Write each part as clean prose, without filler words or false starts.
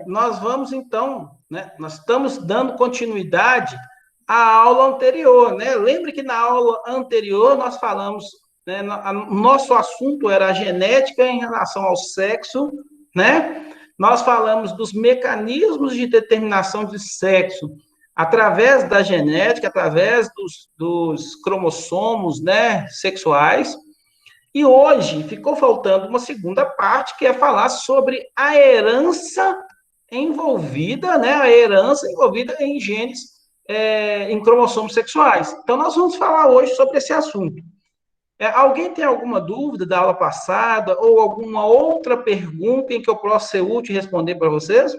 nós vamos, então, né, nós estamos dando continuidade à aula anterior, né? Lembre que na aula anterior nós falamos, né, nosso assunto era a genética em relação ao sexo, né? Nós falamos dos mecanismos de determinação de sexo através da genética, através dos cromossomos, né, sexuais. E hoje ficou faltando uma segunda parte, que é falar sobre a herança envolvida, né? A herança envolvida em genes, em cromossomos sexuais. Então, nós vamos falar hoje sobre esse assunto. Alguém tem alguma dúvida da aula passada ou alguma outra pergunta em que eu possa ser útil e responder para vocês?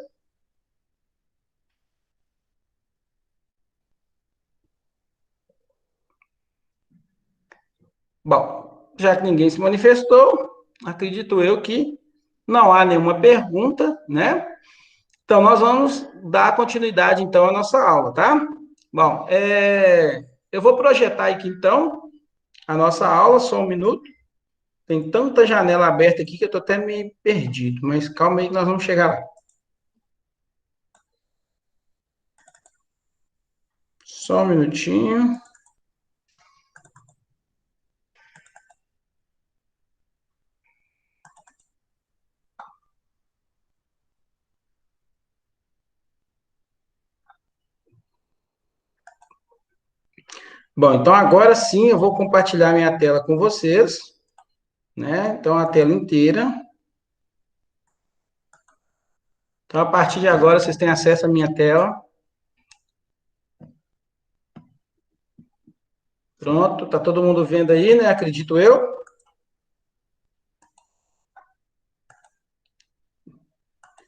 Bom, já que ninguém se manifestou, acredito eu que não há nenhuma pergunta, né? Então, nós vamos dar continuidade, então, à nossa aula, tá? Bom, eu vou projetar aqui, então, a nossa aula, só um minuto. Tem tanta janela aberta aqui que eu estou até meio perdido, mas calma aí que nós vamos chegar lá. Só um minutinho. Bom, então agora sim eu vou compartilhar minha tela com vocês, né? Então, a tela inteira. Então, a partir de agora, vocês têm acesso à minha tela. Pronto, tá todo mundo vendo aí, né? Acredito eu.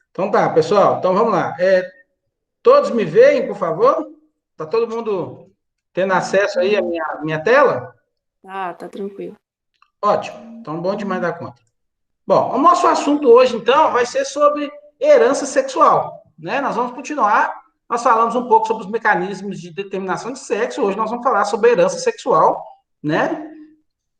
Então tá, pessoal. Então vamos lá. Todos me veem, por favor? Tá todo mundo tendo acesso aí à minha tela? Ah, tá tranquilo. Ótimo. Então, bom demais da conta. Bom, o nosso assunto hoje, então, vai ser sobre herança sexual, né? Nós vamos continuar. Nós falamos um pouco sobre os mecanismos de determinação de sexo. Hoje nós vamos falar sobre herança sexual, né?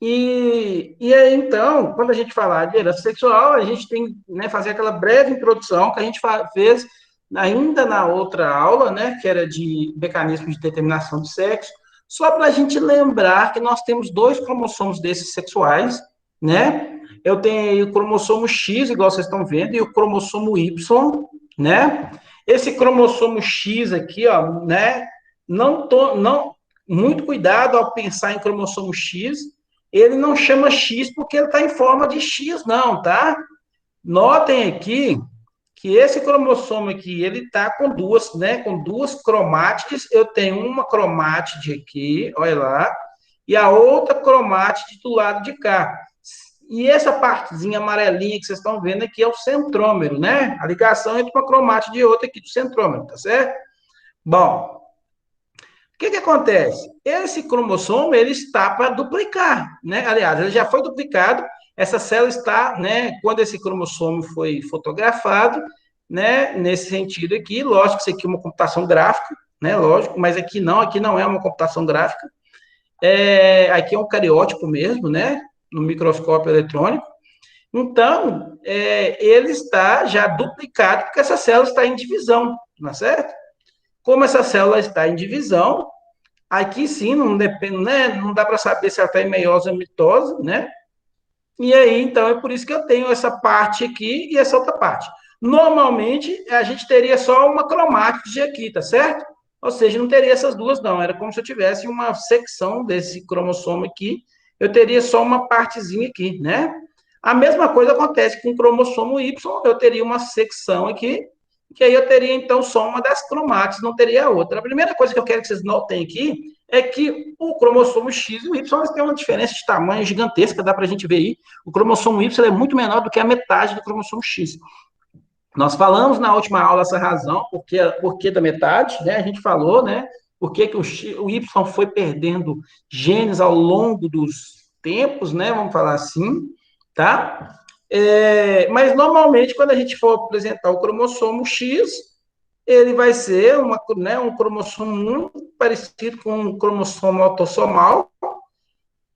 E aí, então, quando a gente falar de herança sexual, a gente tem que, né, fazer aquela breve introdução que a gente fez ainda na outra aula, né, que era de mecanismos de determinação de sexo, só para a gente lembrar que nós temos dois cromossomos desses sexuais, né? Eu tenho aí o cromossomo X, igual vocês estão vendo, e o cromossomo Y, né? Esse cromossomo X aqui, ó, né? Não, muito cuidado ao pensar em cromossomo X, ele não chama X porque ele está em forma de X, não, tá? Notem aqui que esse cromossomo aqui, ele está com duas, né, com duas cromátides. Eu tenho uma cromátide aqui, olha lá, e a outra cromátide do lado de cá. E essa partezinha amarelinha que vocês estão vendo aqui é o centrômero, né? A ligação entre uma cromátide e outra aqui do centrômero, tá certo? Bom, o que acontece? Esse cromossomo, ele está para duplicar, né? Aliás, ele já foi duplicado, essa célula está, né, quando esse cromossomo foi fotografado, né, nesse sentido aqui, lógico que isso aqui é uma computação gráfica, né, lógico, mas aqui não é uma computação gráfica, aqui é um cariótipo mesmo, né, no microscópio eletrônico. Então, ele está já duplicado, porque essa célula está em divisão, não é certo? Como essa célula está em divisão, aqui sim, não depende, né? Não dá para saber se ela está em meiose ou mitose, né? E aí, então, é por isso que eu tenho essa parte aqui e essa outra parte. Normalmente, a gente teria só uma cromátide aqui, tá certo? Ou seja, não teria essas duas, não. Era como se eu tivesse uma secção desse cromossomo aqui, eu teria só uma partezinha aqui, né? A mesma coisa acontece com o cromossomo Y, eu teria uma secção aqui, que aí eu teria, então, só uma das cromátides, não teria a outra. A primeira coisa que eu quero que vocês notem aqui é que o cromossomo X e o Y têm uma diferença de tamanho gigantesca, dá para a gente ver aí. O cromossomo Y é muito menor do que a metade do cromossomo X. Nós falamos na última aula essa razão, porque da metade, né? A gente falou, né? Por que o Y foi perdendo genes ao longo dos tempos, né? Vamos falar assim, tá? Mas normalmente, quando a gente for apresentar o cromossomo X, ele vai ser né, um cromossomo muito parecido com um cromossomo autossomal,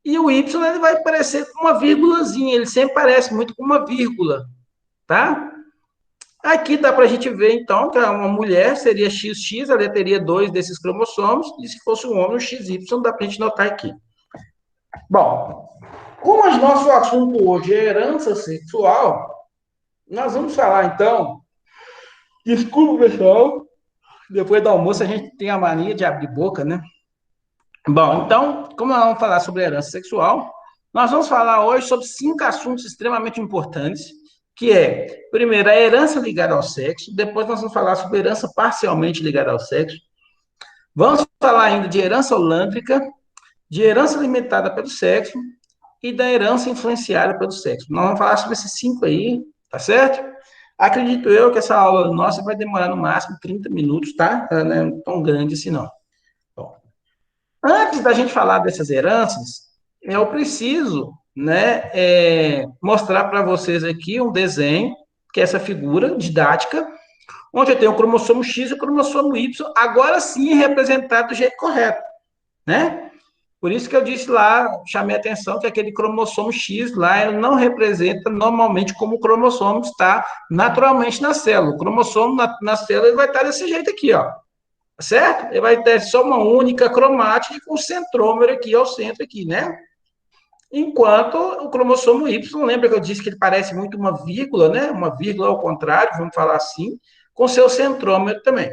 e o Y ele vai parecer com uma vírgulazinha, ele sempre parece muito com uma vírgula, tá? Aqui dá para a gente ver, então, que uma mulher seria XX, ela teria dois desses cromossomos, e se fosse um homem, o XY, dá para a gente notar aqui. Bom, como o nosso assunto hoje é herança sexual, nós vamos falar, então, desculpa, pessoal, depois do almoço a gente tem a mania de abrir boca, né? Bom, então, como nós vamos falar sobre herança sexual, nós vamos falar hoje sobre 5 assuntos extremamente importantes, que é, primeiro, a herança ligada ao sexo, depois nós vamos falar sobre herança parcialmente ligada ao sexo, vamos falar ainda de herança holândrica, de herança limitada pelo sexo e da herança influenciada pelo sexo. Nós vamos falar sobre esses 5 aí, tá certo? Acredito eu que essa aula nossa vai demorar no máximo 30 minutos, tá? Ela não é tão grande assim, não. Bom, antes da gente falar dessas heranças, eu preciso, né, mostrar para vocês aqui um desenho, que é essa figura didática, onde eu tenho o cromossomo X e o cromossomo Y, agora sim representado do jeito correto, né? Por isso que eu disse lá, chamei a atenção que aquele cromossomo X lá, ele não representa normalmente como o cromossomo está naturalmente na célula. O cromossomo na célula ele vai estar desse jeito aqui, ó. Certo? Ele vai ter só uma única cromática com o centrômero aqui ao centro aqui, né? Enquanto o cromossomo Y, lembra que eu disse que ele parece muito uma vírgula, né? Uma vírgula ao contrário, vamos falar assim, com seu centrômero também.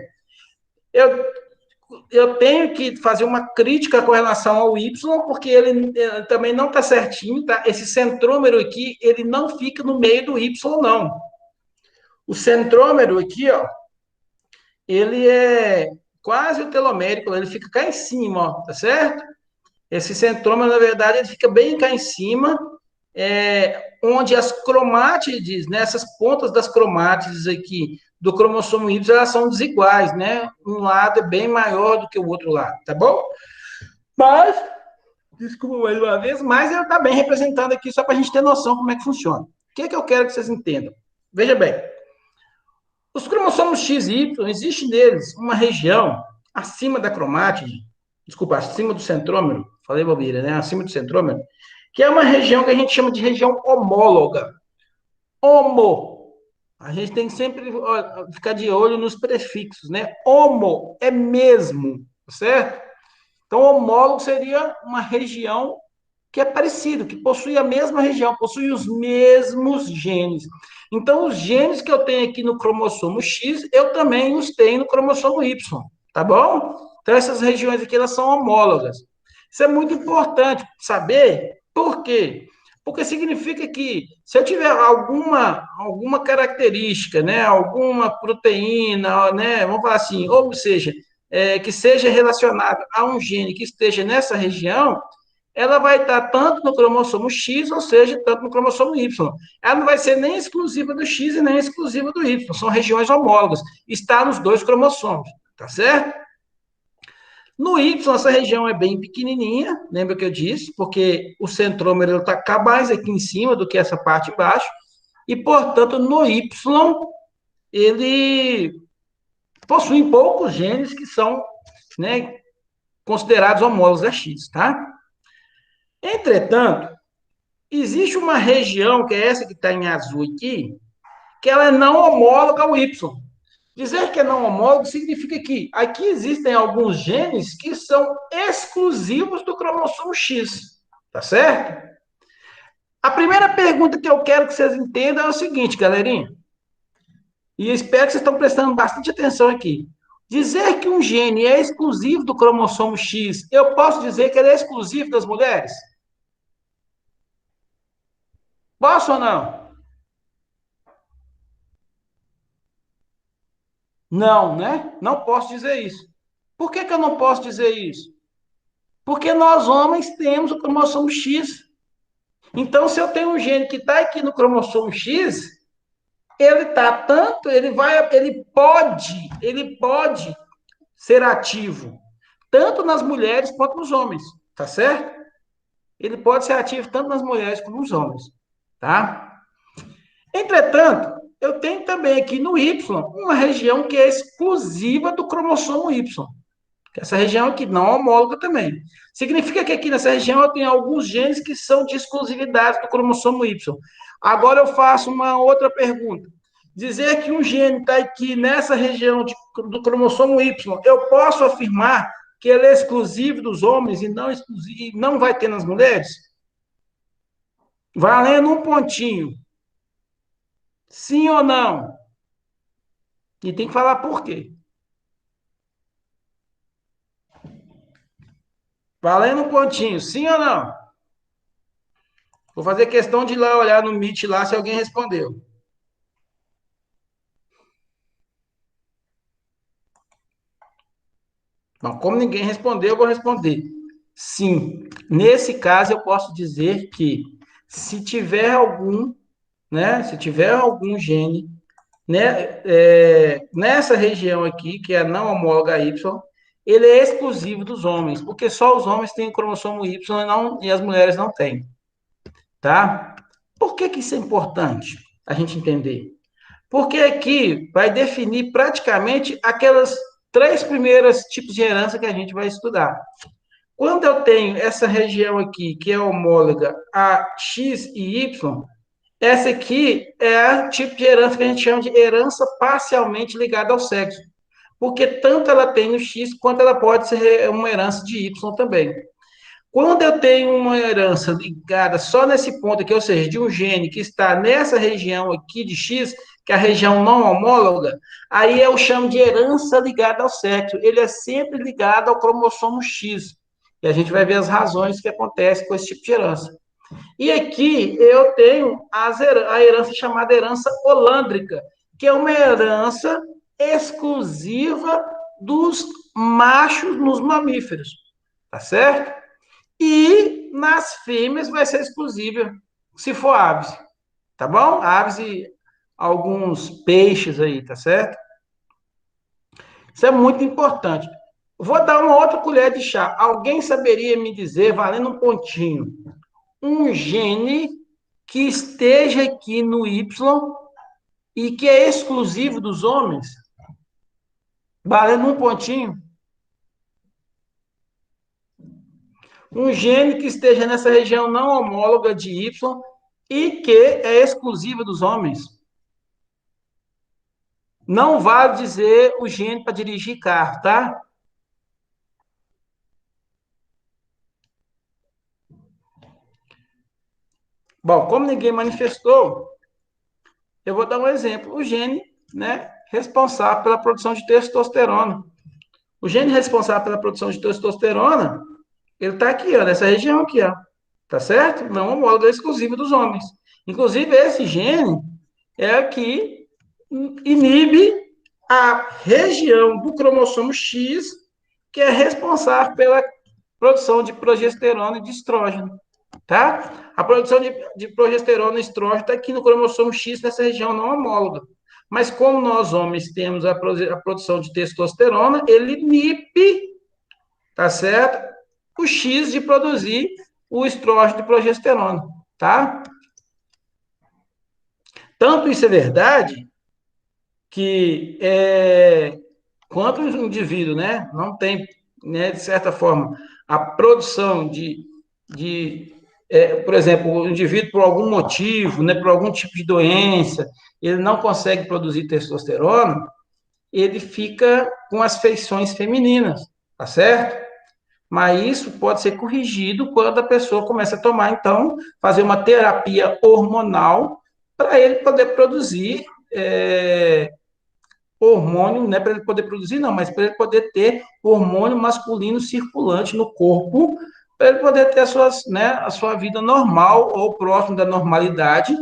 Eu tenho que fazer uma crítica com relação ao Y, porque ele também não está certinho, tá? Esse centrômero aqui, ele não fica no meio do Y, não. O centrômero aqui, ó, ele é quase o telomérico, ele fica cá em cima, ó, tá certo? Esse centrômero, na verdade, ele fica bem cá em cima, onde as cromátides, né, essas pontas das cromátides aqui do cromossomo Y, elas são desiguais, né? Um lado é bem maior do que o outro lado, tá bom? Mas, desculpa mais uma vez, mas ele está bem representado aqui, só para a gente ter noção como é que funciona. O que é que eu quero que vocês entendam? Veja bem, os cromossomos X e Y, existe neles uma região acima da cromátide, desculpa, acima do centrômero, falei bobeira, né? Acima do centrômero, que é uma região que a gente chama de região homóloga. Homo. A gente tem que sempre ficar de olho nos prefixos, né? Homo é mesmo, certo? Então, homólogo seria uma região que é parecido, que possui a mesma região, possui os mesmos genes. Então, os genes que eu tenho aqui no cromossomo X, eu também os tenho no cromossomo Y, tá bom? Então, essas regiões aqui, elas são homólogas. Isso é muito importante saber, por quê? Porque significa que se eu tiver alguma característica, né, alguma proteína, né, vamos falar assim, ou seja, que seja relacionada a um gene que esteja nessa região, ela vai estar tanto no cromossomo X, ou seja, tanto no cromossomo Y. Ela não vai ser nem exclusiva do X e nem exclusiva do Y. São regiões homólogas. Está nos dois cromossomos, tá certo? No Y, essa região é bem pequenininha, lembra que eu disse? Porque o centrômero está mais aqui em cima do que essa parte embaixo. E, portanto, no Y, ele possui poucos genes que são, né, considerados homólogos a X, tá? Entretanto, existe uma região, que é essa que está em azul aqui, que ela é não homóloga ao Y. Dizer que é não homólogo significa que aqui existem alguns genes que são exclusivos do cromossomo X, tá certo? A primeira pergunta que eu quero que vocês entendam é o seguinte, galerinha, e espero que vocês estão prestando bastante atenção aqui. Dizer que um gene é exclusivo do cromossomo X, eu posso dizer que ele é exclusivo das mulheres? Posso ou não? Não, né? Não posso dizer isso. Por que eu não posso dizer isso? Porque nós homens temos o cromossomo X. Então, se eu tenho um gene que está aqui no cromossomo X, ele está tanto, ele pode ser ativo tanto nas mulheres quanto nos homens, tá certo? Ele pode ser ativo tanto nas mulheres como nos homens, tá? Entretanto, eu tenho também aqui no Y uma região que é exclusiva do cromossomo Y. Essa região aqui não homóloga também. Significa que aqui nessa região eu tenho alguns genes que são de exclusividade do cromossomo Y. Agora eu faço uma outra pergunta. Dizer que um gene está aqui nessa região do cromossomo Y, eu posso afirmar que ele é exclusivo dos homens e não exclusivo, não vai ter nas mulheres? Valendo um pontinho. Sim ou não? E tem que falar por quê. Valendo um pontinho. Sim ou não? Vou fazer questão de ir lá olhar no Meet lá se alguém respondeu. Bom, como ninguém respondeu, eu vou responder. Sim. Nesse caso, eu posso dizer que se tiver algum, né? Se tiver algum gene, né, nessa região aqui, que é a não homóloga Y, ele é exclusivo dos homens, porque só os homens têm o cromossomo Y e as mulheres não têm, tá? Por que que isso é importante a gente entender? Porque aqui vai definir praticamente aquelas três primeiras tipos de herança que a gente vai estudar. Quando eu tenho essa região aqui, que é homóloga a X e Y, essa aqui é o tipo de herança que a gente chama de herança parcialmente ligada ao sexo. Porque tanto ela tem no X, quanto ela pode ser uma herança de Y também. Quando eu tenho uma herança ligada só nesse ponto aqui, ou seja, de um gene que está nessa região aqui de X, que é a região não homóloga, aí eu chamo de herança ligada ao sexo. Ele é sempre ligado ao cromossomo X. E a gente vai ver as razões que acontecem com esse tipo de herança. E aqui eu tenho a herança chamada herança holândrica, que é uma herança exclusiva dos machos nos mamíferos, tá certo? E nas fêmeas vai ser exclusiva, se for aves, tá bom? Aves e alguns peixes aí, tá certo? Isso é muito importante. Vou dar uma outra colher de chá. Alguém saberia me dizer, valendo um pontinho, um gene que esteja aqui no Y e que é exclusivo dos homens? Valendo um pontinho. Um gene que esteja nessa região não homóloga de Y e que é exclusiva dos homens. Não vale dizer o gene para dirigir carro, tá? Bom, como ninguém manifestou, eu vou dar um exemplo. O gene, né, responsável pela produção de testosterona. O gene responsável pela produção de testosterona, ele está aqui, ó, nessa região aqui, ó. Tá certo? Não homólogo exclusivo dos homens. Inclusive, esse gene é o que inibe a região do cromossomo X, que é responsável pela produção de progesterona e de estrógeno, tá? A produção de progesterona e estrógeno está aqui no cromossomo X, nessa região não homóloga. Mas como nós homens temos a produção de testosterona, ele inibe, tá certo? O X de produzir o estrógeno de progesterona, tá? Tanto isso é verdade que quanto o indivíduo, né, não tem, né, de certa forma, a produção por exemplo, o indivíduo por algum motivo, né, por algum tipo de doença, ele não consegue produzir testosterona, ele fica com as feições femininas, tá certo? Mas isso pode ser corrigido quando a pessoa começa a tomar, então, fazer uma terapia hormonal para ele poder produzir hormônio, não é para ele poder produzir, não, mas para ele poder ter hormônio masculino circulante no corpo, para ele poder ter a sua vida normal ou próximo da normalidade,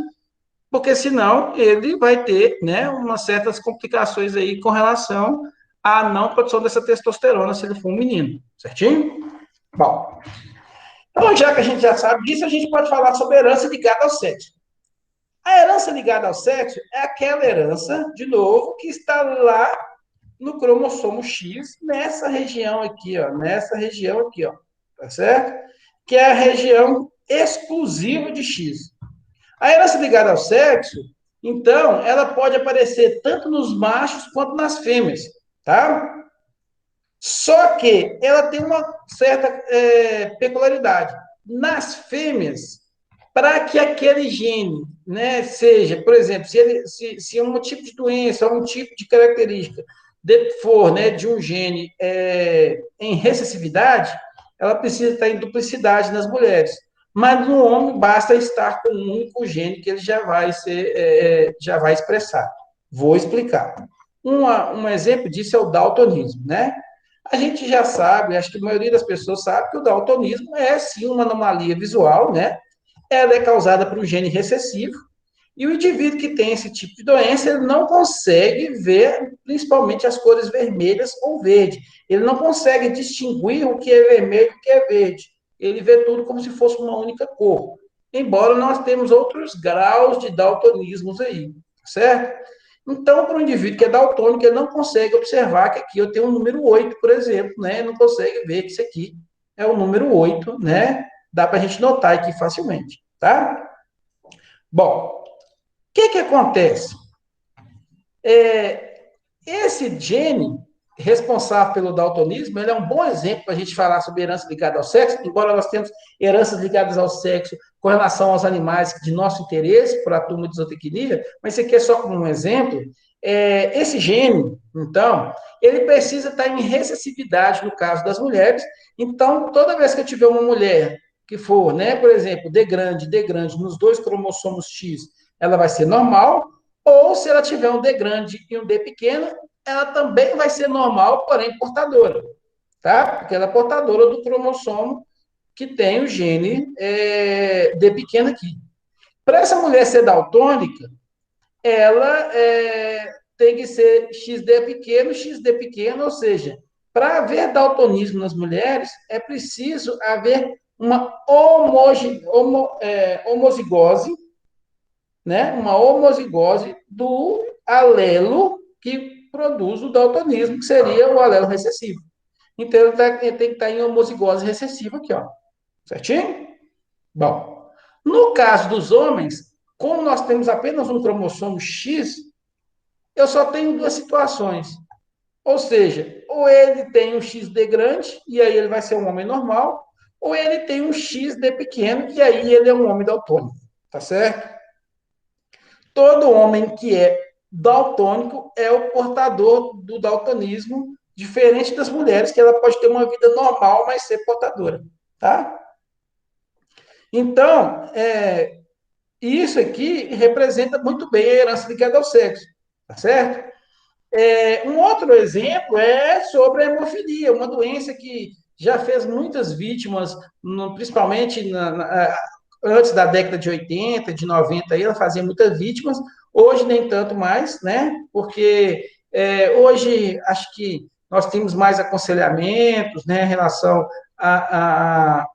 porque senão ele vai ter, né, umas certas complicações aí com relação à não produção dessa testosterona se ele for um menino, certinho? Bom, então já que a gente já sabe disso, a gente pode falar sobre herança ligada ao sexo. A herança ligada ao sexo é aquela herança, de novo, que está lá no cromossomo X, nessa região aqui, ó, tá certo? Que é a região exclusiva de X. A herança ligada ao sexo, então, ela pode aparecer tanto nos machos quanto nas fêmeas, tá? Só que ela tem uma certa peculiaridade. Nas fêmeas, para que aquele gene, né, seja, por exemplo, se um tipo de doença ou um tipo de característica for, né, de um gene em recessividade, ela precisa estar em duplicidade nas mulheres. Mas no homem basta estar com um único gene que ele já vai expressar. Vou explicar. Um exemplo disso é o daltonismo, né? A gente já sabe, acho que a maioria das pessoas sabe que o daltonismo é sim uma anomalia visual, né? Ela é causada por um gene recessivo, e o indivíduo que tem esse tipo de doença, ele não consegue ver, principalmente as cores vermelhas ou verde. Ele não consegue distinguir o que é vermelho e o que é verde. Ele vê tudo como se fosse uma única cor. Embora nós temos outros graus de daltonismos aí, certo? Então, para um indivíduo que é daltônico, ele não consegue observar que aqui eu tenho um número 8, por exemplo, né? Não consegue ver que isso aqui é o número 8, né? Dá para a gente notar aqui facilmente, tá? Bom, o que acontece? Esse gene responsável pelo daltonismo, ele é um bom exemplo para a gente falar sobre herança ligada ao sexo, embora nós temos heranças ligadas ao sexo com relação aos animais de nosso interesse, por a turma de zootecnia, mas isso aqui é só como um exemplo. Esse gene, então, ele precisa estar em recessividade no caso das mulheres. Então, toda vez que eu tiver uma mulher que for, né, por exemplo, D grande nos dois cromossomos X, ela vai ser normal, ou se ela tiver um D grande e um D pequeno, ela também vai ser normal, porém portadora, tá? Porque ela é portadora do cromossomo que tem o gene D pequeno aqui. Para essa mulher ser daltônica, ela tem que ser XD pequeno, ou seja, para haver daltonismo nas mulheres, é preciso haver uma homozigose, né? Uma homozigose do alelo que produz o daltonismo, que seria o alelo recessivo. Então, ele tem que estar em homozigose recessiva aqui, ó. Certinho? Bom, no caso dos homens, como nós temos apenas um cromossomo X, eu só tenho duas situações. Ou seja, ou ele tem um XD grande, e aí ele vai ser um homem normal, ou ele tem um XD pequeno, e aí ele é um homem daltônico. Tá certo? Todo homem que é daltônico é o portador do daltonismo, diferente das mulheres, que ela pode ter uma vida normal, mas ser portadora, tá? Então, isso aqui representa muito bem a herança ligada ao sexo, tá certo? Um outro exemplo é sobre a hemofilia, uma doença que já fez muitas vítimas, principalmente antes da década de 80, de 90, aí, ela fazia muitas vítimas, hoje nem tanto mais, né? Porque hoje acho que nós temos mais aconselhamentos, né, em relação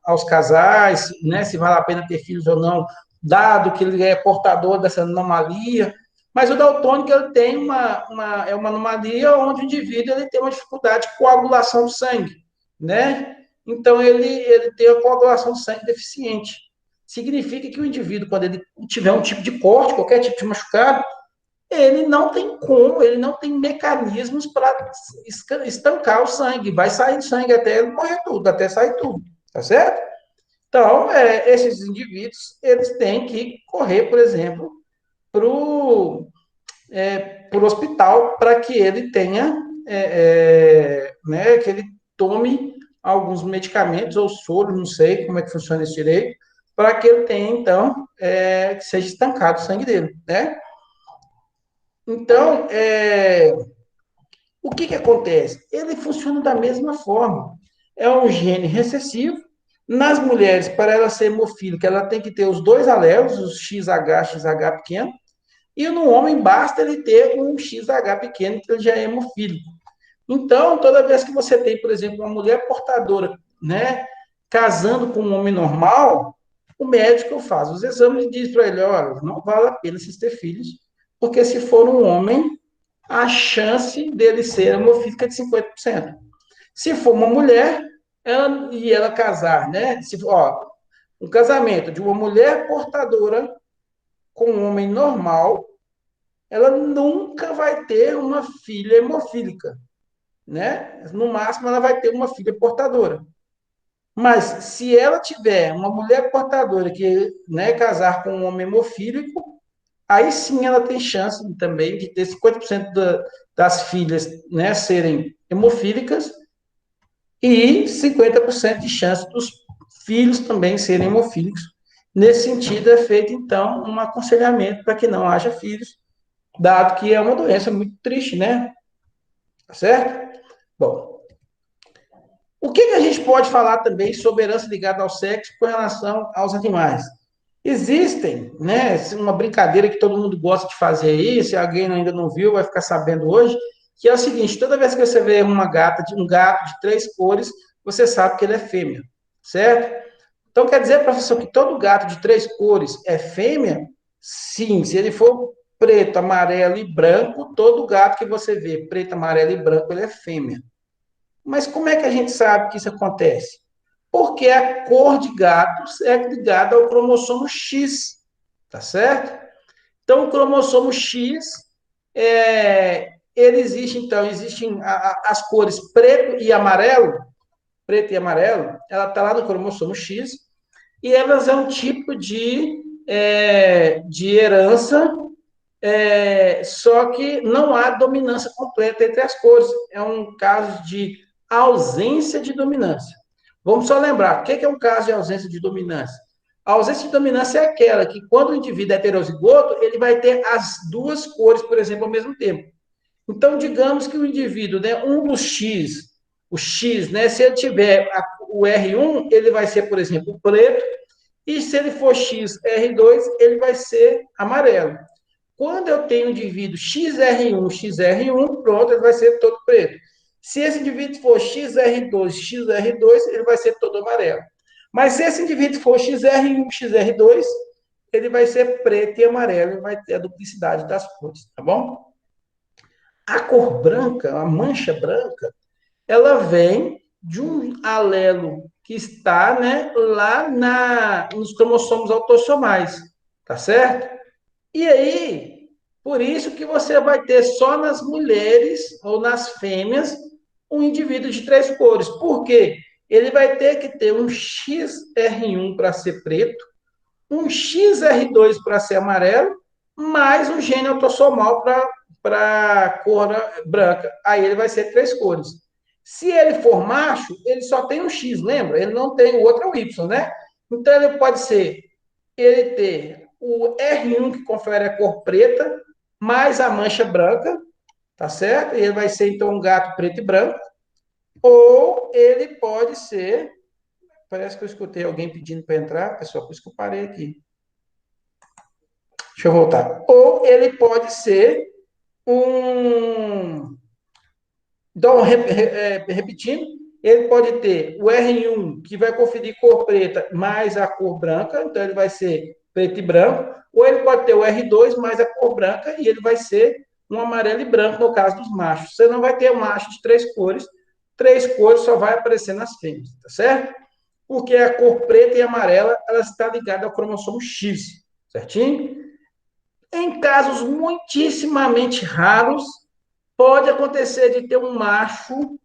aos casais, né, se vale a pena ter filhos ou não, dado que ele é portador dessa anomalia. Mas o daltônico ele tem é uma anomalia onde o indivíduo ele tem uma dificuldade de coagulação do sangue, né? Então, ele tem a coagulação do sangue deficiente. Significa que o indivíduo, quando ele tiver um tipo de corte, qualquer tipo de machucado, ele não tem como, ele não tem mecanismos para estancar o sangue. Vai sair sangue até morrer tudo, até sair tudo, tá certo? Então, esses indivíduos, eles têm que correr, por exemplo, para o hospital para que ele tenha, né, que ele tome alguns medicamentos ou soro, não sei como é que funciona esse direito, para que ele tenha, então, que seja estancado o sangue dele, né? Então, o que acontece? Ele funciona da mesma forma. É um gene recessivo. Nas mulheres, para ela ser hemofílica, ela tem que ter os dois alelos, os XH, XH pequeno, e no homem basta ele ter um XH pequeno, que ele já é hemofílico. Então, toda vez que você tem, por exemplo, uma mulher portadora, né, casando com um homem normal, o médico faz os exames e diz para ele: olha, não vale a pena vocês ter filhos, porque se for um homem, a chance dele ser hemofílica é de 50%. Se for uma mulher, ela casar, né? Um casamento de uma mulher portadora com um homem normal, ela nunca vai ter uma filha hemofílica, né? No máximo, ela vai ter uma filha portadora. Mas se ela tiver uma mulher portadora que, né, casar com um homem hemofílico, aí sim ela tem chance também de ter 50% das filhas, né, serem hemofílicas e 50% de chance dos filhos também serem hemofílicos. Nesse sentido, é feito, então, um aconselhamento para que não haja filhos, dado que é uma doença muito triste, né? Tá certo? Bom, o que a gente pode falar também sobre herança ligada ao sexo com relação aos animais? Existem, né, uma brincadeira que todo mundo gosta de fazer aí, se alguém ainda não viu, vai ficar sabendo hoje, que é o seguinte, toda vez que você vê um gato de 3 cores, você sabe que ele é fêmea, certo? Então quer dizer, professor, que todo gato de 3 cores é fêmea? Sim, se ele for preto, amarelo e branco, todo gato que você vê preto, amarelo e branco, ele é fêmea. Mas como é que a gente sabe que isso acontece? Porque a cor de gatos é ligada ao cromossomo X, tá certo? Então, o cromossomo X, ele existe, então, existem as cores preto e amarelo, ela está lá no cromossomo X, e elas é um tipo de herança, só que não há dominância completa entre as cores. É um caso de ausência de dominância. Vamos só lembrar, o que é um caso de ausência de dominância? A ausência de dominância é aquela que, quando o indivíduo é heterozigoto, ele vai ter as 2 cores, por exemplo, ao mesmo tempo. Então, digamos que o indivíduo, né, um dos X, o X, né, se ele tiver o R1, ele vai ser, por exemplo, preto, e se ele for XR2, ele vai ser amarelo. Quando eu tenho um indivíduo XR1, XR1, pronto, ele vai ser todo preto. Se esse indivíduo for XR2, XR2, ele vai ser todo amarelo. Mas se esse indivíduo for XR1, XR2, ele vai ser preto e amarelo, e vai ter a duplicidade das cores, tá bom? A cor branca, a mancha branca, ela vem de um alelo que está, né, lá nos cromossomos autossomais, tá certo? E aí, por isso que você vai ter só nas mulheres ou nas fêmeas um indivíduo de 3 cores. Por quê? Ele vai ter que ter um XR1 para ser preto, um XR2 para ser amarelo, mais um gene autossomal para cor branca. Aí ele vai ser 3 cores. Se ele for macho, ele só tem um X, lembra? Ele não tem o outro, é o Y, né? Então ele pode ser ele ter o R1 que confere a cor preta, mais a mancha branca, tá certo? E ele vai ser então um gato preto e branco. Ou ele pode ser, parece que eu escutei alguém pedindo para entrar, pessoal, por isso que eu parei aqui. Deixa eu voltar. Ou ele pode ser um. Então, repetindo, ele pode ter o R1, que vai conferir cor preta mais a cor branca, então ele vai ser preto e branco, ou ele pode ter o R2 mais a cor branca, e ele vai ser um amarelo e branco, no caso dos machos. Você não vai ter um macho de 3 cores, 3 cores só vai aparecer nas fêmeas, tá certo? Porque a cor preta e amarela, ela está ligada ao cromossomo X, certinho? Em casos muitíssimamente raros, pode acontecer de ter um macho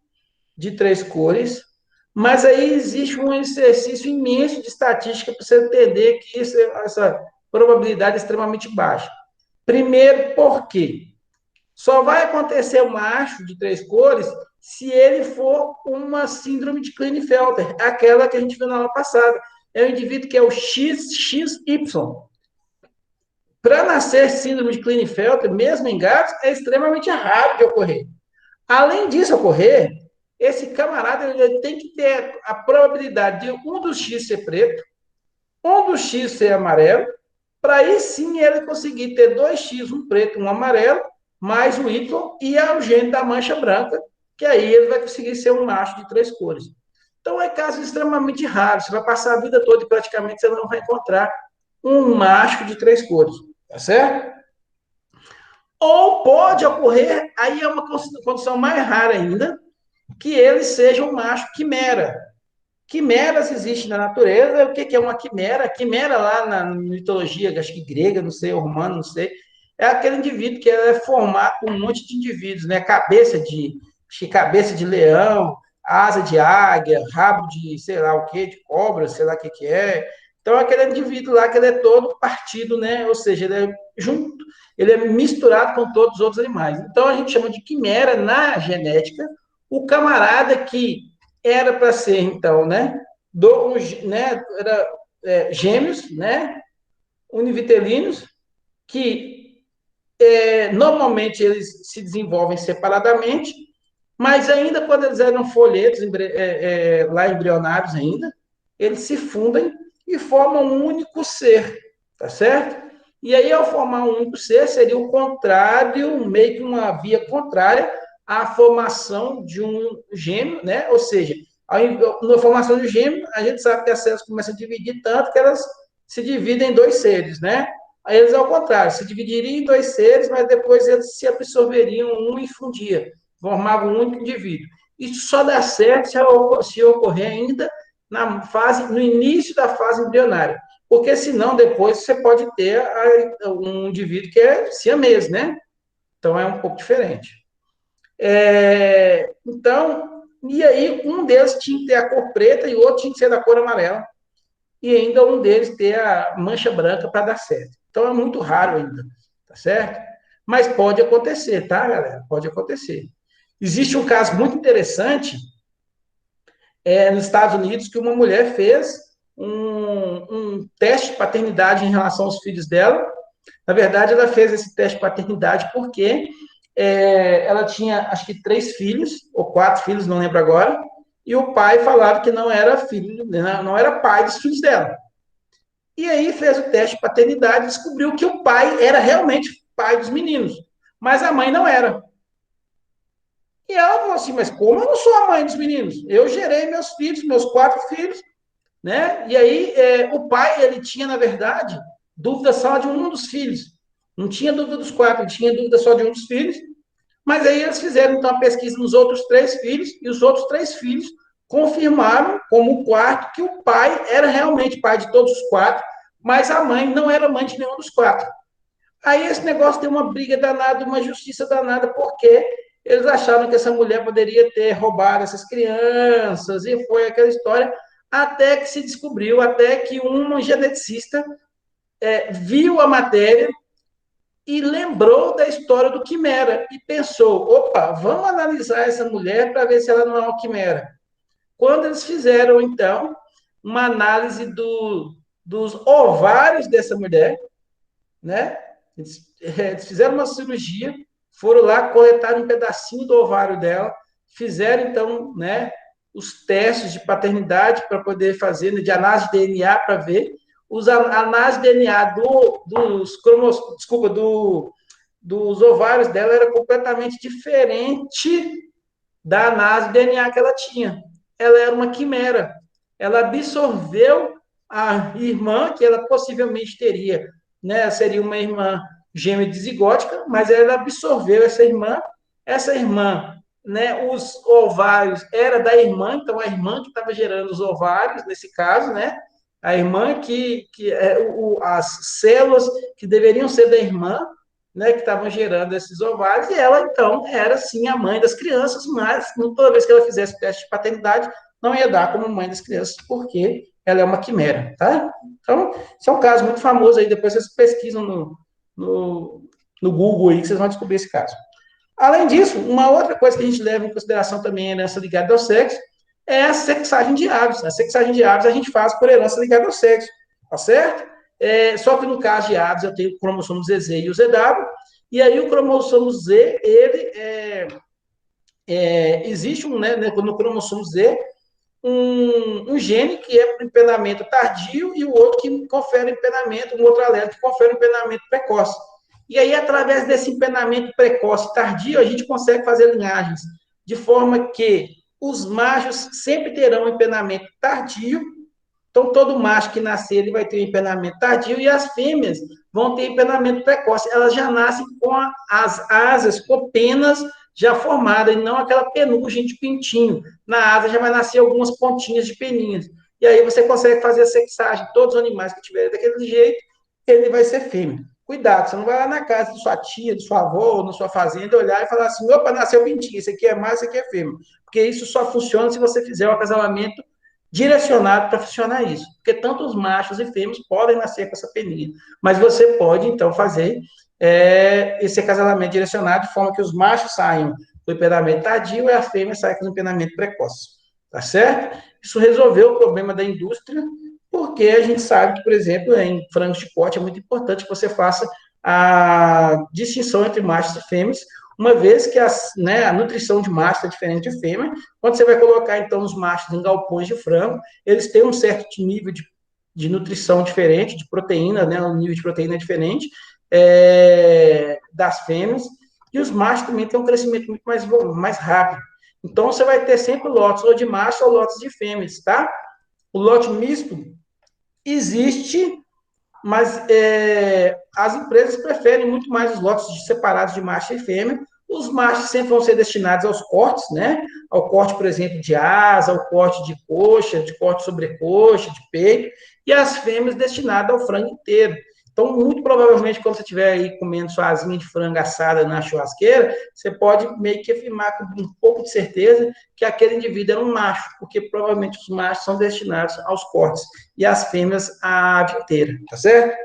de 3 cores, mas aí existe um exercício imenso de estatística para você entender que essa probabilidade é extremamente baixa. Primeiro, por quê? Só vai acontecer o macho de 3 cores se ele for uma síndrome de Klinefelter, aquela que a gente viu na aula passada. É o indivíduo que é o XXY. Para nascer síndrome de Klinefelter, mesmo em gatos, é extremamente raro de ocorrer. Além disso ocorrer, esse camarada ele tem que ter a probabilidade de um dos X ser preto, um dos X ser amarelo, para aí sim ele conseguir ter 2X, um preto e um amarelo, mais o Y e o gene da mancha branca, que aí ele vai conseguir ser um macho de 3 cores. Então é caso extremamente raro. Você vai passar a vida toda e praticamente você não vai encontrar um macho de 3 cores. Tá certo? Ou pode ocorrer, aí é uma condição mais rara ainda, que ele seja um macho quimera. Quimeras existem na natureza. O que é uma quimera? Quimera lá na mitologia, acho que grega, não sei, romana, não sei, é aquele indivíduo que é formado por um monte de indivíduos, né? Cabeça de leão, asa de águia, rabo de sei lá o que, de cobra, sei lá o que que é. Então, aquele indivíduo lá que ele é todo partido, né? Ou seja, ele é junto, ele é misturado com todos os outros animais. Então, a gente chama de quimera na genética o camarada que era para ser, então, né? Né era, gêmeos, né? Univitelinos, que normalmente eles se desenvolvem separadamente, mas ainda quando eles eram folhetos lá embrionários ainda, eles se fundem e formam um único ser, tá certo? E aí, ao formar um único ser, seria o contrário, meio que uma via contrária à formação de um gêmeo, né? Ou seja, na formação de um gêmeo, a gente sabe que as células começam a dividir tanto que elas se dividem em dois seres, né? Aí eles, ao contrário, se dividiriam em dois seres, mas depois eles se absorveriam um e fundia, formavam um único indivíduo. Isso só dá certo se ocorrer ainda no início da fase embrionária, porque senão depois você pode ter um indivíduo que é siamês, né? Então é um pouco diferente. Então, e aí um deles tinha que ter a cor preta e o outro tinha que ser da cor amarela, e ainda um deles ter a mancha branca para dar certo. Então é muito raro ainda, tá certo? Mas pode acontecer, tá, galera? Pode acontecer. Existe um caso muito interessante nos Estados Unidos que uma mulher fez um teste de paternidade em relação aos filhos dela. Na verdade, ela fez esse teste de paternidade porque ela tinha, acho que 3 filhos, ou 4 filhos, não lembro agora, e o pai falava que não era filho, não era pai dos filhos dela. E aí fez o teste de paternidade e descobriu que o pai era realmente pai dos meninos, mas a mãe não era. E ela falou assim, mas como eu não sou a mãe dos meninos? Eu gerei meus filhos, meus 4 filhos, né? E aí o pai, ele tinha, na verdade, dúvida só de um dos filhos. Não tinha dúvida dos 4, ele tinha dúvida só de um dos filhos. Mas aí eles fizeram, então, a pesquisa nos outros 3 filhos, e os outros 3 filhos confirmaram, como o quarto, que o pai era realmente pai de todos os 4, mas a mãe não era mãe de nenhum dos 4. Aí esse negócio deu uma briga danada, uma justiça danada, porque eles acharam que essa mulher poderia ter roubado essas crianças, e foi aquela história, até que se descobriu, até que um geneticista viu a matéria e lembrou da história do quimera e pensou, opa, vamos analisar essa mulher para ver se ela não é uma quimera. Quando eles fizeram, então, uma análise dos ovários dessa mulher, né? Eles fizeram uma cirurgia, foram lá, coletaram um pedacinho do ovário dela, fizeram, então, né, os testes de paternidade para poder fazer, né, de análise de DNA para ver. A análise de DNA dos ovários dela era completamente diferente da análise de DNA que ela tinha. Ela era uma quimera. Ela absorveu a irmã que ela possivelmente teria, né? Seria uma irmã gêmea dizigótica, mas ela absorveu essa irmã, né? Os ovários era da irmã, então a irmã que estava gerando os ovários nesse caso, né? A irmã as células que deveriam ser da irmã, né, que estavam gerando esses ovários, e ela, então, era, sim, a mãe das crianças, mas toda vez que ela fizesse teste de paternidade, não ia dar como mãe das crianças, porque ela é uma quimera, tá? Então, esse é um caso muito famoso aí, depois vocês pesquisam no Google aí, que vocês vão descobrir esse caso. Além disso, uma outra coisa que a gente leva em consideração também, herança ligada ao sexo, é a sexagem de aves. A sexagem de aves a gente faz por herança ligada ao sexo, tá certo? Só que no caso de aves, eu tenho o cromossomo ZZ e o ZW, e aí o cromossomo Z, existe né, no cromossomo Z, um gene que é para empenamento tardio e o outro que confere empenamento, um outro alelo que confere empenamento precoce. E aí, através desse empenamento precoce tardio, a gente consegue fazer linhagens de forma que os machos sempre terão empenamento tardio. Então, todo macho que nascer, ele vai ter um empenamento tardio, e as fêmeas vão ter empenamento precoce. Elas já nascem com as asas, com penas já formadas, e não aquela penugem de pintinho. Na asa já vai nascer algumas pontinhas de peninhas. E aí você consegue fazer a sexagem. Todos os animais que tiverem daquele jeito, ele vai ser fêmea. Cuidado, você não vai lá na casa de sua tia, de sua avó, ou na sua fazenda, olhar e falar assim, opa, nasceu pintinho, esse aqui é macho, esse aqui é fêmea. Porque isso só funciona se você fizer um acasalamento direcionado para funcionar isso. Porque tanto os machos e fêmeas podem nascer com essa peninha. Mas você pode, então, fazer esse acasalamento direcionado de forma que os machos saiam do empenamento tardio e a fêmea saia com o empenamento precoce. Tá certo? Isso resolveu o problema da indústria, porque a gente sabe que, por exemplo, em frangos de corte é muito importante que você faça a distinção entre machos e fêmeas, uma vez que a nutrição de macho é diferente de fêmea. Quando você vai colocar, então, os machos em galpões de frango, eles têm um certo nível de nutrição diferente, de proteína, né? Um nível de proteína diferente das fêmeas, e os machos também têm um crescimento muito mais rápido. Então, você vai ter sempre lotes ou de macho ou lotes de fêmeas, tá? O lote misto existe, mas as empresas preferem muito mais os lotes separados de macho e fêmea. Os machos sempre vão ser destinados aos cortes, né? Ao corte, por exemplo, de asa, ao corte de coxa, de corte sobrecoxa, de peito, e as fêmeas destinadas ao frango inteiro. Então, muito provavelmente, quando você estiver aí comendo sua asinha de frango assada na churrasqueira, você pode meio que afirmar com um pouco de certeza que aquele indivíduo é um macho, porque provavelmente os machos são destinados aos cortes e as fêmeas à ave inteira, tá certo?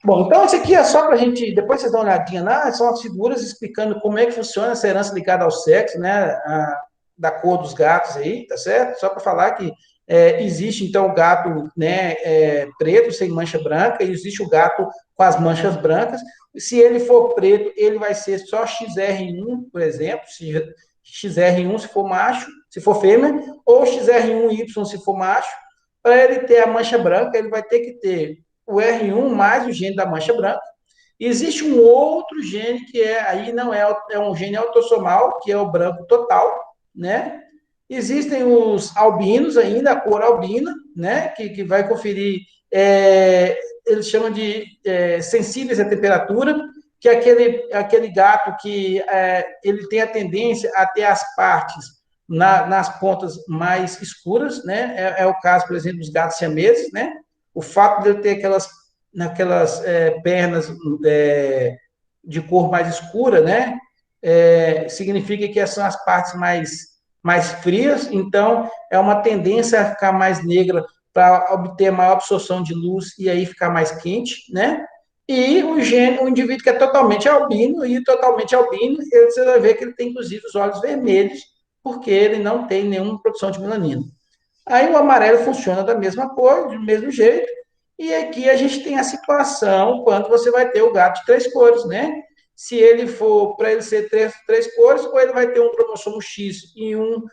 Bom, então isso aqui é só para a gente, depois vocês dão uma olhadinha lá, são as figuras explicando como é que funciona essa herança ligada ao sexo, né, da cor dos gatos aí, tá certo? Só para falar que existe, então, o gato, né, preto, sem mancha branca, e existe o gato com as manchas brancas. Se ele for preto, ele vai ser só XR1, por exemplo, XR1 se for macho, se for fêmea, ou XR1Y se for macho. Para ele ter a mancha branca, ele vai ter que ter o R1 mais o gene da mancha branca. Existe um outro gene que aí não é um gene autossomal, que é o branco total, né? Existem os albinos ainda, a cor albina, né? Que vai conferir, eles chamam de sensíveis à temperatura, que é aquele gato que ele tem a tendência a ter as partes nas pontas mais escuras, né? É o caso, por exemplo, dos gatos siameses, né? O fato de ele ter naquelas pernas de cor mais escura, né? Significa que são as partes mais frias, então é uma tendência a ficar mais negra para obter maior absorção de luz e aí ficar mais quente, né? E o indivíduo que é totalmente albino, você vai ver que ele tem, inclusive, os olhos vermelhos, porque ele não tem nenhuma produção de melanina. Aí o amarelo funciona da mesma cor, do mesmo jeito, e aqui a gente tem a situação quando você vai ter o gato de 3 cores, né? Se ele for, para ele ser três cores, ou ele vai ter um cromossomo X e o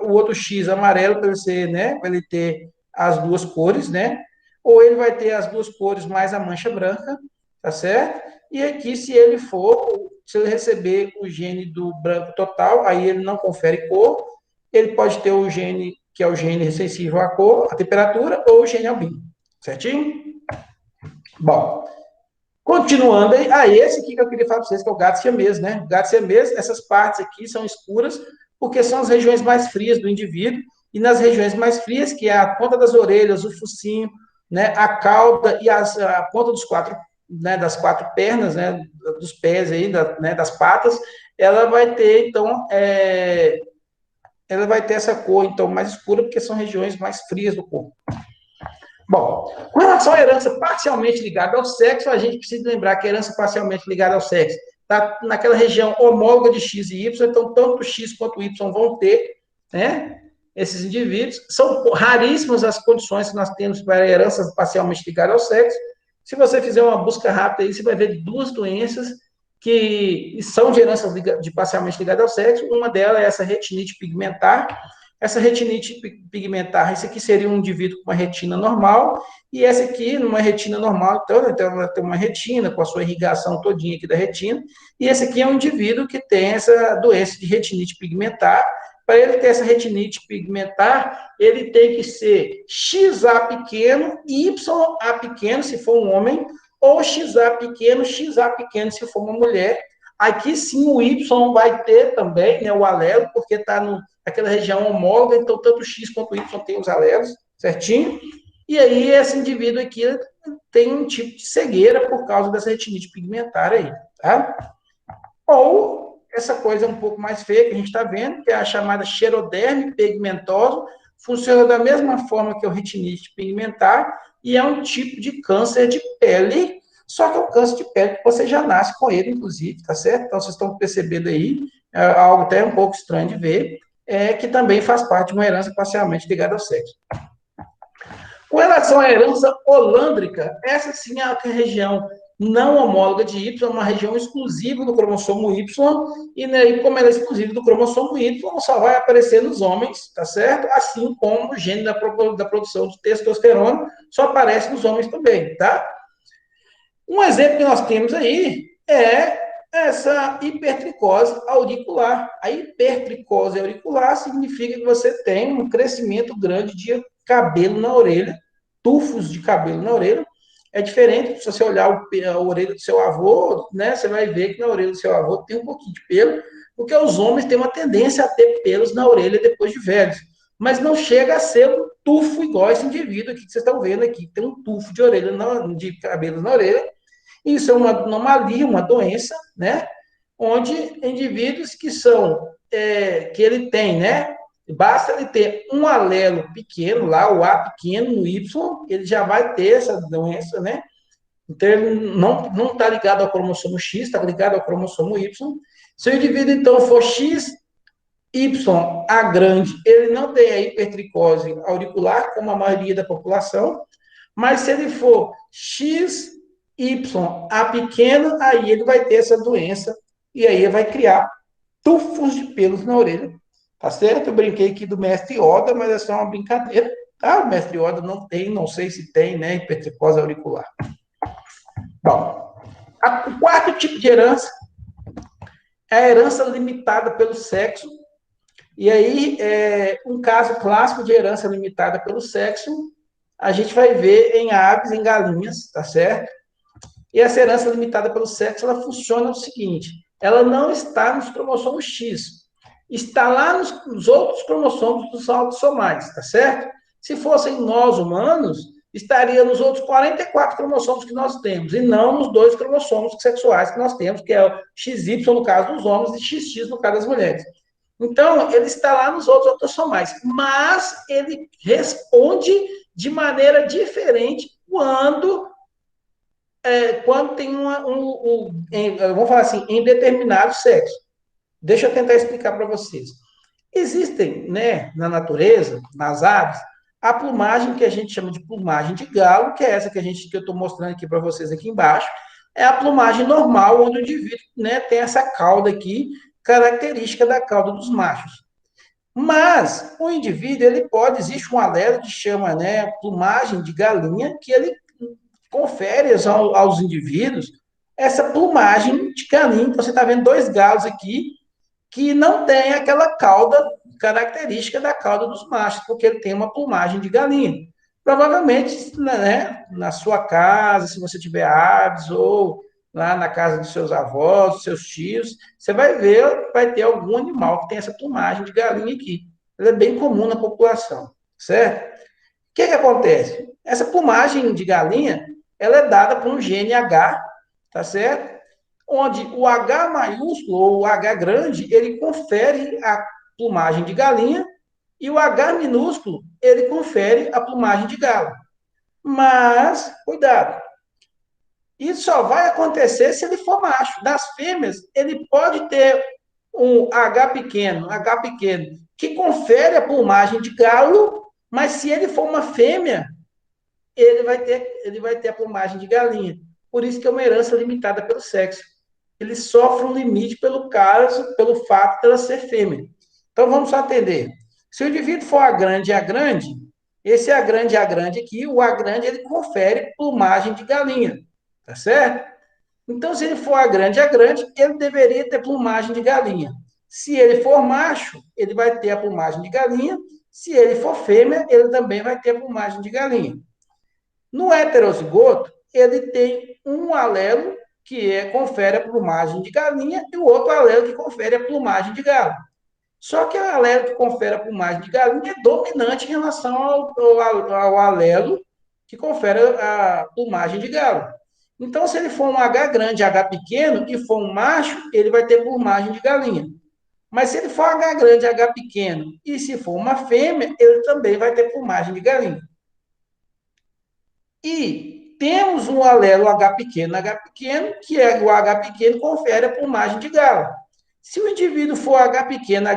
outro X amarelo para ele ser, né? Para ele ter as duas cores, né? Ou ele vai ter as duas cores mais a mancha branca, tá certo? E aqui, se ele receber o gene do branco total, aí ele não confere cor, ele pode ter o gene, que é o gene sensível à cor, à temperatura, ou o gene albino, certinho? Bom, continuando aí, esse aqui que eu queria falar para vocês, que é o gato siamês, né? O gato siamês, essas partes aqui são escuras, porque são as regiões mais frias do indivíduo, e nas regiões mais frias, que é a ponta das orelhas, o focinho, né, a cauda e a ponta das 4 pernas, né, dos pés aí, das patas, ela vai ter, então, ela vai ter essa cor, então, mais escura, porque são regiões mais frias do corpo. Bom, com relação à herança parcialmente ligada ao sexo, a gente precisa lembrar que a herança parcialmente ligada ao sexo está naquela região homóloga de X e Y, então tanto X quanto Y vão ter, né, esses indivíduos. São raríssimas as condições que nós temos para a herança parcialmente ligada ao sexo. Se você fizer uma busca rápida aí, você vai ver 2 doenças que são de herança parcialmente ligada ao sexo. Uma delas é essa retinite pigmentar. Essa retinite pigmentar, esse aqui seria um indivíduo com uma retina normal, e essa aqui, numa retina normal, então ela tem uma retina com a sua irrigação todinha aqui da retina, e esse aqui é um indivíduo que tem essa doença de retinite pigmentar. Para ele ter essa retinite pigmentar, ele tem que ser XA pequeno, YA pequeno, se for um homem, ou XA pequeno, XA pequeno, se for uma mulher. Aqui sim o Y vai ter também, né, o alelo, porque está naquela região homóloga, então tanto o X quanto o Y tem os alelos, certinho? E aí esse indivíduo aqui tem um tipo de cegueira por causa dessa retinite pigmentar aí, tá? Ou essa coisa um pouco mais feia que a gente está vendo, que é a chamada xeroderme pigmentosa, funciona da mesma forma que o retinite pigmentar e é um tipo de câncer de pele, só que é um câncer de pele que você já nasce com ele, inclusive, tá certo? Então, vocês estão percebendo aí, é algo até um pouco estranho de ver, que também faz parte de uma herança parcialmente ligada ao sexo. Com relação à herança holândrica, essa sim é a região não homóloga de Y, é uma região exclusiva do cromossomo Y, e, né, e como ela é exclusiva do cromossomo Y, só vai aparecer nos homens, tá certo? Assim como o gene da produção de testosterona só aparece nos homens também, tá? Um exemplo que nós temos aí é essa hipertricose auricular. A hipertricose auricular significa que você tem um crescimento grande de cabelo na orelha, tufos de cabelo na orelha. É diferente, se você olhar a orelha do seu avô, né, você vai ver que na orelha do seu avô tem um pouquinho de pelo, porque os homens têm uma tendência a ter pelos na orelha depois de velhos. Mas não chega a ser um tufo igual esse indivíduo aqui que vocês estão vendo aqui. Tem um tufo de orelha, de cabelo na orelha. Isso é uma anomalia, uma doença, né? Onde indivíduos que são, que ele tem, né? Basta ele ter um alelo pequeno, lá, o A pequeno no Y, ele já vai ter essa doença, né? Então, ele não está ligado ao cromossomo X, está ligado ao cromossomo Y. Se o indivíduo, então, for X, Y, A grande, ele não tem a hipertricose auricular, como a maioria da população, mas se ele for X, Y, A pequeno, aí ele vai ter essa doença, e aí vai criar tufos de pelos na orelha. Tá certo? Eu brinquei aqui do mestre Yoda, mas é só uma brincadeira. Tá? O mestre Yoda não tem, não sei se tem, né? Hipertricose auricular. Bom, o quarto tipo de herança é a herança limitada pelo sexo. E aí, um caso clássico de herança limitada pelo sexo, a gente vai ver em aves, em galinhas, tá certo? E essa herança limitada pelo sexo, ela funciona o seguinte, ela não está nos cromossomos X, está lá nos outros cromossomos dos autossomais, tá certo? Se fossem nós humanos, estaria nos outros 44 cromossomos que nós temos, e não nos dois cromossomos sexuais que nós temos, que é o XY no caso dos homens e XX no caso das mulheres. Então, ele está lá nos outros autossomais, mas ele responde de maneira diferente quando tem vamos falar assim, em determinado sexo. Deixa eu tentar explicar para vocês. Existem, né, na natureza, nas aves, a plumagem que a gente chama de plumagem de galo, que é essa que eu estou mostrando aqui para vocês aqui embaixo, é a plumagem normal, onde o indivíduo, né, tem essa cauda aqui, característica da cauda dos machos. Mas o indivíduo, existe um alelo que chama, né, plumagem de galinha, que ele confere aos indivíduos essa plumagem de galinha. Então, você está vendo dois galos aqui que não tem aquela cauda característica da cauda dos machos, porque ele tem uma plumagem de galinha. Provavelmente, né, na sua casa, se você tiver aves, ou lá na casa dos seus avós, dos seus tios, você vai ver, vai ter algum animal que tem essa plumagem de galinha aqui. Ela é bem comum na população, certo? O que acontece? Essa plumagem de galinha, ela é dada por um gene H, tá certo? Onde o H maiúsculo ou o H grande, ele confere a plumagem de galinha e o H minúsculo, ele confere a plumagem de galo. Mas, cuidado, isso só vai acontecer se ele for macho. Das fêmeas, ele pode ter um H pequeno, que confere a plumagem de galo, mas se ele for uma fêmea, ele vai ter a plumagem de galinha. Por isso que é uma herança limitada pelo sexo. Ele sofre um limite pelo fato de ela ser fêmea. Então, vamos só entender. Se o indivíduo for A grande, esse A grande aqui, o A grande, ele confere plumagem de galinha. Tá certo? Então, se ele for A grande, ele deveria ter plumagem de galinha. Se ele for macho, ele vai ter a plumagem de galinha. Se ele for fêmea, ele também vai ter a plumagem de galinha. No heterozigoto, ele tem um alelo que confere a plumagem de galinha e o outro alelo que confere a plumagem de galo. Só que o alelo que confere a plumagem de galinha é dominante em relação ao alelo que confere a plumagem de galo. Então, se ele for um H grande, H pequeno, e for um macho, ele vai ter plumagem de galinha. Mas se ele for H grande, H pequeno, e se for uma fêmea, ele também vai ter plumagem de galinha. E temos um alelo H pequeno, que é o H pequeno confere a plumagem de galo. Se o indivíduo for H pequeno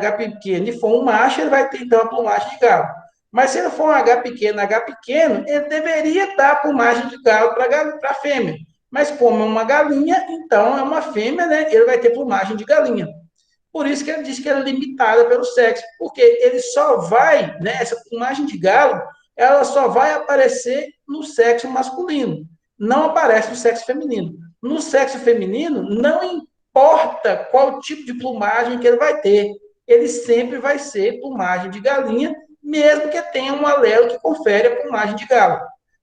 e for um macho, ele vai ter então a plumagem de galo. Mas se ele for um H pequeno, ele deveria dar a plumagem de galo para a fêmea. Mas como é uma galinha, então é uma fêmea, né? Ele vai ter plumagem de galinha. Por isso que ele diz que ela é limitada pelo sexo, porque ele só vai, né, essa plumagem de galo, ela só vai aparecer no sexo masculino, não aparece no sexo feminino. No sexo feminino, não importa qual tipo de plumagem que ele vai ter, ele sempre vai ser plumagem de galinha, mesmo que tenha um alelo que confere a plumagem de galo.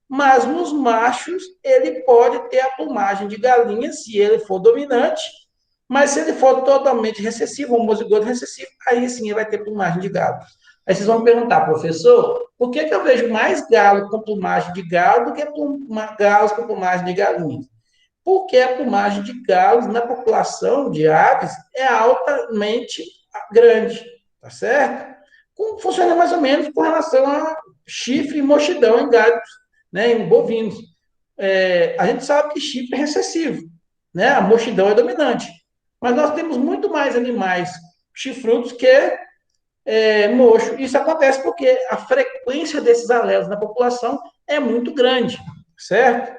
Mas nos machos, ele pode ter a plumagem de galinha, se ele for dominante, mas se ele for totalmente recessivo, homozigoto recessivo, aí sim ele vai ter plumagem de galo. Aí vocês vão me perguntar, professor, por que eu vejo mais galo com plumagem de galo do que galos com plumagem de galinha? Porque a plumagem de galos na população de aves é altamente grande, tá certo? Funciona mais ou menos com relação a chifre e mochidão em gados, né, em bovinos. A gente sabe que chifre é recessivo, né? A mochidão é dominante. Mas nós temos muito mais animais chifrudos que mocho. Isso acontece porque a frequência desses alelos na população é muito grande, certo?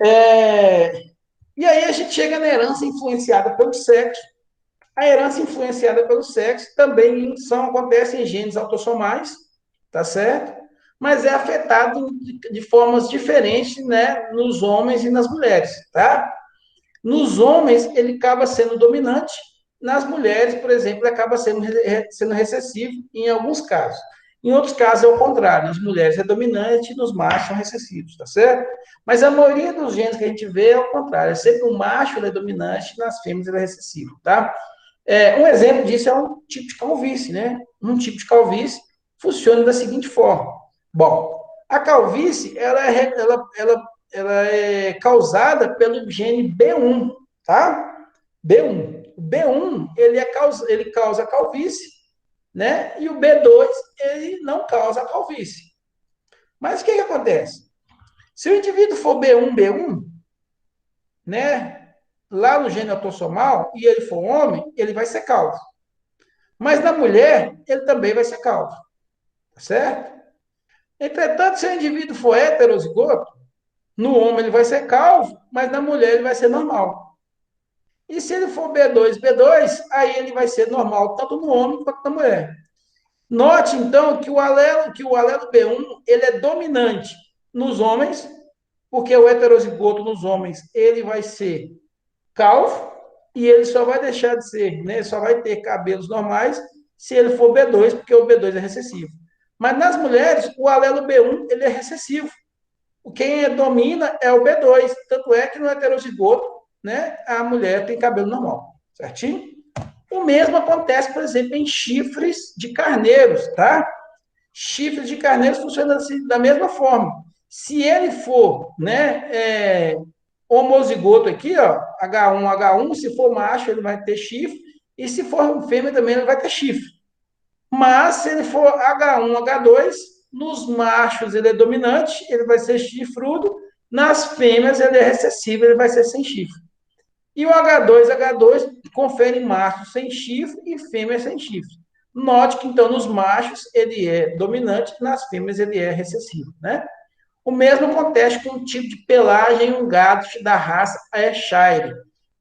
E aí a gente chega na herança influenciada pelo sexo. A herança influenciada pelo sexo também acontece em genes autossomais, tá certo? Mas é afetado de formas diferentes, né, nos homens e nas mulheres, tá? Nos homens, ele acaba sendo dominante, nas mulheres, por exemplo, ele acaba sendo recessivo em alguns casos. Em outros casos é o contrário, nas mulheres é dominante, nos machos são recessivos, tá certo? Mas a maioria dos genes que a gente vê é o contrário, é sempre o macho ele é dominante, nas fêmeas ele é recessivo, tá? Um exemplo disso é um tipo de calvície, né? Um tipo de calvície funciona da seguinte forma. Bom, a calvície, ela é causada pelo gene B1, tá? B1. O B1, ele causa calvície, né? E o B2, ele não causa calvície. Mas o que acontece? Se o indivíduo for B1, né? Lá no gene autossomal, e ele for homem, ele vai ser calvo. Mas na mulher, ele também vai ser calvo. Tá certo? Entretanto, se o indivíduo for heterozigoto, no homem ele vai ser calvo, mas na mulher ele vai ser normal. E se ele for B2, aí ele vai ser normal tanto no homem quanto na mulher. Note, então, que o alelo B1 ele é dominante nos homens, porque o heterozigoto nos homens ele vai ser calvo e ele só vai deixar de ser, né? Só vai ter cabelos normais se ele for B2, porque o B2 é recessivo. Mas nas mulheres, o alelo B1 ele é recessivo. Quem domina é o B2. Tanto é que no heterozigoto, né, a mulher tem cabelo normal. Certinho? O mesmo acontece, por exemplo, em chifres de carneiros, tá? Chifres de carneiros funcionam assim, da mesma forma. Se ele for, né, homozigoto aqui, ó, H1, se for macho, ele vai ter chifre, e se for fêmea também, ele vai ter chifre. Mas, se ele for H1, H2, nos machos ele é dominante, ele vai ser chifrudo, nas fêmeas ele é recessivo, ele vai ser sem chifre. E o H2 confere machos sem chifre e fêmeas sem chifre. Note que, então, nos machos ele é dominante, nas fêmeas ele é recessivo, né? O mesmo acontece com um tipo de pelagem em um gado da raça Ayrshire.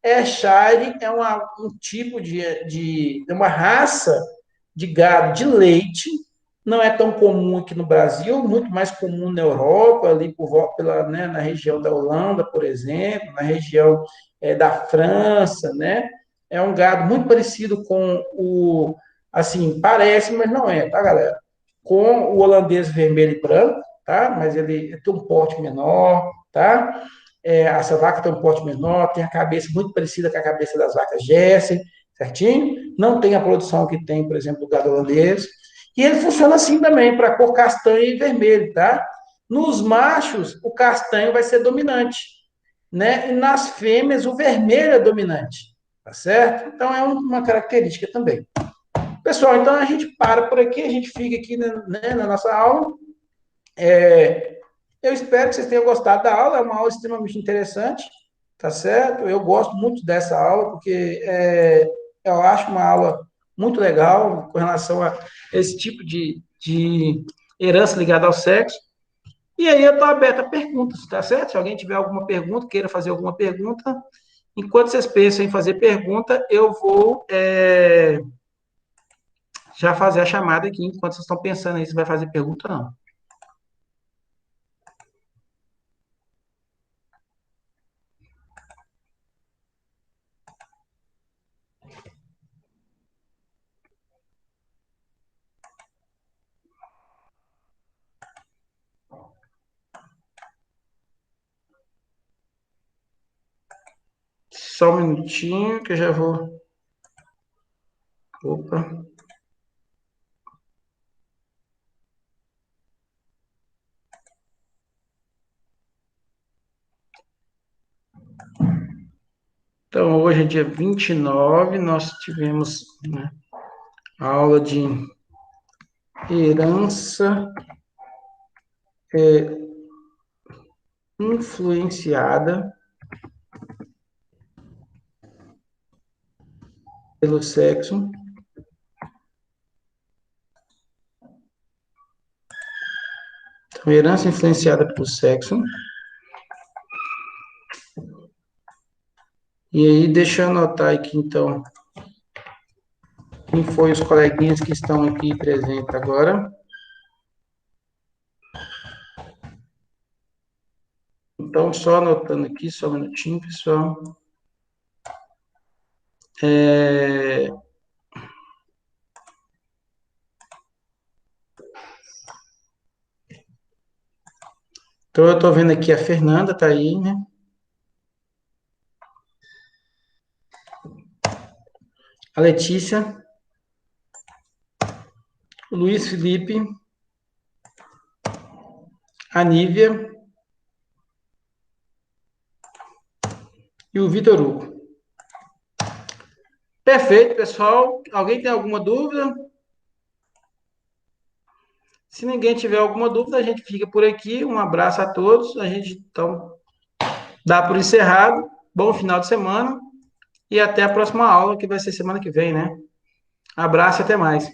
Ayrshire é um tipo de uma raça de gado de leite, não é tão comum aqui no Brasil, muito mais comum na Europa, ali né, na região da Holanda, por exemplo, na região da França, né? É um gado muito parecido com assim, parece, mas não é, tá, galera? Com o holandês vermelho e branco, tá? Mas ele tem um porte menor, tá? Essa vaca tem um porte menor, tem a cabeça muito parecida com a cabeça das vacas Jersey, certinho? Não tem a produção que tem, por exemplo, do gado holandês. E ele funciona assim também, para cor castanha e vermelho, tá? Nos machos, o castanho vai ser dominante, né? E nas fêmeas, o vermelho é dominante, tá certo? Então, é uma característica também. Pessoal, então a gente para por aqui, a gente fica aqui, né, na nossa aula. Eu espero que vocês tenham gostado da aula, é uma aula extremamente interessante, tá certo? Eu gosto muito dessa aula, porque eu acho uma aula muito legal com relação a esse tipo de herança ligada ao sexo. E aí eu estou aberto a perguntas, tá certo? Se alguém tiver alguma pergunta, queira fazer alguma pergunta, enquanto vocês pensam em fazer pergunta, eu vou já fazer a chamada aqui, enquanto vocês estão pensando aí se vai fazer pergunta ou não. Só um minutinho que eu já vou. Opa. Então, hoje é dia 29, nós tivemos, né, aula de herança influenciada pelo sexo. Então, herança influenciada pelo sexo. E aí, deixa eu anotar aqui, então, quem foi os coleguinhas que estão aqui presentes agora. Então, só anotando aqui, só um minutinho, pessoal. Então, eu estou vendo aqui a Fernanda, tá aí, né? A Letícia, o Luiz Felipe, a Nívia e o Vitor Hugo. Perfeito, pessoal. Alguém tem alguma dúvida? Se ninguém tiver alguma dúvida, a gente fica por aqui. Um abraço a todos. A gente, então, dá por encerrado. Bom final de semana. E até a próxima aula, que vai ser semana que vem, né? Abraço e até mais.